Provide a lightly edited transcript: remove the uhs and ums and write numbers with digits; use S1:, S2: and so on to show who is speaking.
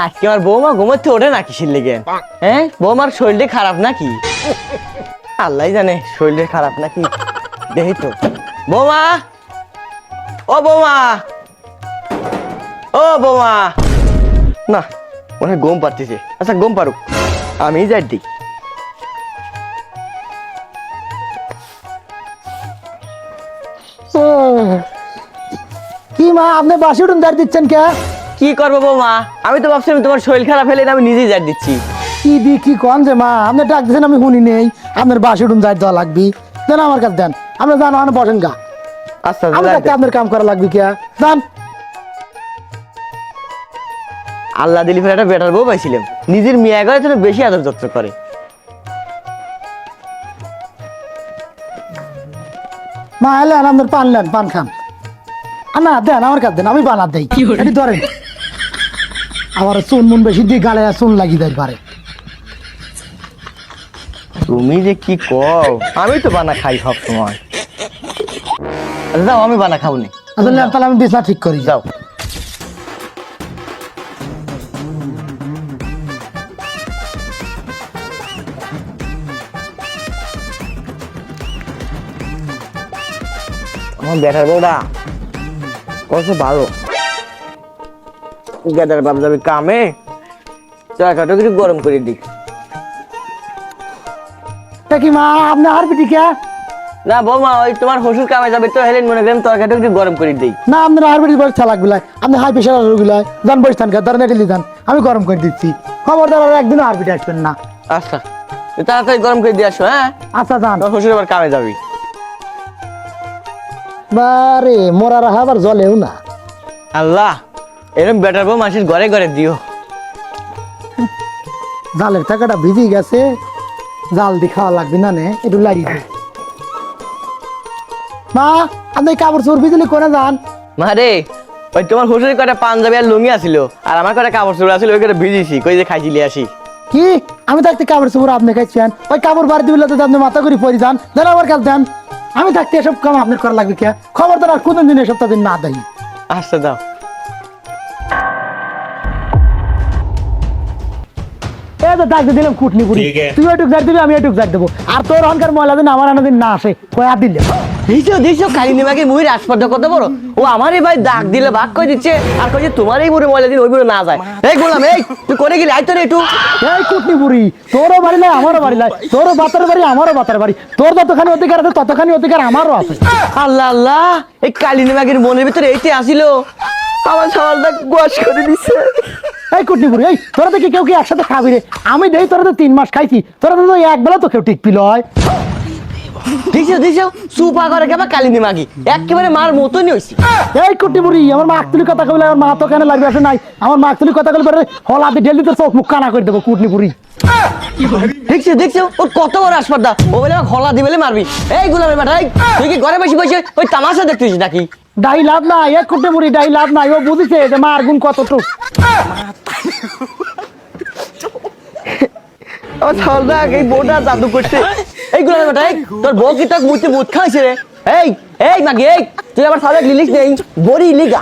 S1: আজকে আমার বৌমা ঘুমাচ্ছে ওঠে না কিসের লেগে? হ্যাঁ, বৌমার শরীরটা খারাপ নাকি? আল্লাহ জানে শরীরটা খারাপ নাকি। দেখি তো। বৌমা, ও বৌমা, ও বৌমা। না, মনে হয় ঘুম পাচ্ছে। আচ্ছা ঘুম পারুক, আমি যাই দিই।
S2: কি মা, আপনি বাসি উঠুন দাঁড় দিচ্ছেন কে?
S1: কি করবো বৌমা, আমি তো ভাবছিলাম তোমার শরীর খারাপ হলে আমি নিজেই যাই দিচ্ছি।
S2: কি দি কি কন যে মা, আপনি ডাক দিচ্ছেন আমি শুনি নেই। আপনার বাসি উঠুন যাই দেওয়া লাগবি, দেন আমার কাছে দেন। আপনি জানো আমি বসেন গা,
S1: আচ্ছা
S2: আমি থাকতে আপনার কাম করা লাগবে কে? যান।
S1: আল্লাহ দিলি ফের একটা বেটার বউ পাইছিলাম, নিজের মেয়ে করে যেন বেশি আদর যত্ন করে।
S2: মা এলেন, আপনার পান নেন, পান খান। না দেন আমার কাছে দেন, আমি বানাত দেই। এটি ধরেন। আমার চুন মুন বেশি দিয়ে গালে চুন লাগি দেয় পারে।
S1: তুমি যে কি কও, আমি তো বানা খাই সব সময়। যাও, আমি বানা খাবো নি।
S2: আসলে তাহলে আমি বিছনা ঠিক করি।
S1: যাও। আমার বেটার বউটা কত ভালো। বেটার বাপ যাবে কামে, চাকাটা কিছু গরম করে দিই।
S2: কি মা, আপনি আর পিটি কে?
S1: না বৌমা, ওই তোমার শ্বশুর কামে যাবে তো, হেলেন মনে করেন তরকারিটা একটু গরম করে দিই।
S2: না আপনার আর পিটি বসে লাগবে না, আপনি হাই প্রেশার রোগীলায় যান, বসে থান ধরেন এটি যান, আমি গরম করে দিচ্ছি। খবরদার আর একদিনও আর পিটি আসবেন না।
S1: আচ্ছা, তাড়াতাড়ি গরম করে দিয়ে আসো। হ্যাঁ
S2: আচ্ছা যান।
S1: তোমার শ্বশুর আবার কামে যাবি।
S2: বারে মোরা রাহা আবার জলেও না।
S1: আল্লাহ, এরকম বেটার বউ মানুষের ঘরে ঘরে দিও।
S2: জালের টাকাটা ভিজে গেছে, জাল দিয়ে খাওয়া লাগবে না নে, একটু লাগি দে। মা আপনি কাপড় চোর ভিজলে করে যান।
S1: মারে, ওই তোমার শ্বশুরের কটা পাঞ্জাবি আর লুঙ্গি আছিল, আর আমার কটা কাপড় চোপড় আছিল, ওই কটা ভিজিছি, কই যে খাইছিলি আসি।
S2: কি আমি থাকতে কাপড় চোপড় আপনি খাইছেন? ওই কাপড় বাড়ি দিবিলে তো আপনি মাথা করে পরে যান, দেন আমার কাছে দেন। আমি থাকতে এসব কাম আপনার করা লাগবে কে? খবরদার আর কোন দিন এসব তাদের না দেয়।
S1: আচ্ছা দাও।
S2: এই তো ডাক দিলাম কুটনি পুরি, তুই এটুক ঝাড় দিবি, আমি এটুক ঝাড় দেবো। আর তোর অহংকার ময়লা দিন আমার আনা দিন না আসে, কয়া দিলে
S1: দেখছো দেখছো, কালিনীমাকে মুহির আসপর্দা কত বড়। ও আমারই ভাই ডাক দিলে ভাগ করে দিচ্ছে, আর কই যে তোমার এই বুড়ো ময়লা দিন ওই বুড়ো না যায়। এই গোলাম, এই তুই করে গেলি, আয় তোর একটু।
S2: এই কুটনি পুরি, তোরও বাড়ি নাই আমারও বাড়ি নাই, তোরও বাতার বাড়ি আমারও বাতার বাড়ি, তোর যতখানি অধিকার আছে ততখানি অধিকার আমারও আছে।
S1: আল্লাহ আল্লাহ, এই কালিনীমাগের মনের ভিতরে এইতে আসিল, আমার সওয়ালটা গোয়াস করে দিচ্ছে।
S2: এই কুটনি পুরি, এই তোরা দেখি কেউ কি একসাথে খাবি রে? আমি দেই তোরা তো 3 মাস খাইছি, তোরা তো এক বেলা তো কেউ টিকপিল হয়।
S1: দেখছো দেখছো, সুপা করে কেবা কালিনীমাগি একেবারে মার মতনই হইছে।
S2: এই কুটনি পুরি, আমার মা আকতুলি কথা কইলে আমার মা তো কেন লাগবে আছে নাই, আমার মা আকতুলি কথা কইলে হলাতে ঢেলি তোর চোখ মুখ কানা করে দেবো কুটনি পুরি।
S1: দেখছো দেখছো, ওর কত বড় আসপর্দা, ও বলে হলা দিবেলে মারবি। এই গোলামের বেটা, এই তুই কি ঘরে বসে বসে ওই তামাশা দেখতেছিস নাকি?
S2: ডাই লাভ নাই, এক কুটনি পুরি ডাই লাভ নাই, ও বুঝিছে যে মার গুণ কতটুক।
S1: আমার সওয়ালটা এই বউটা জাদু করছে। এই গোলামের বেটা, এই তোর বউ কি তোকে মুতে মুত খাইছে রে? এই এই মাগি, এই তুই আবার সাবেক লিলিস নেই, বড়ি লিগা।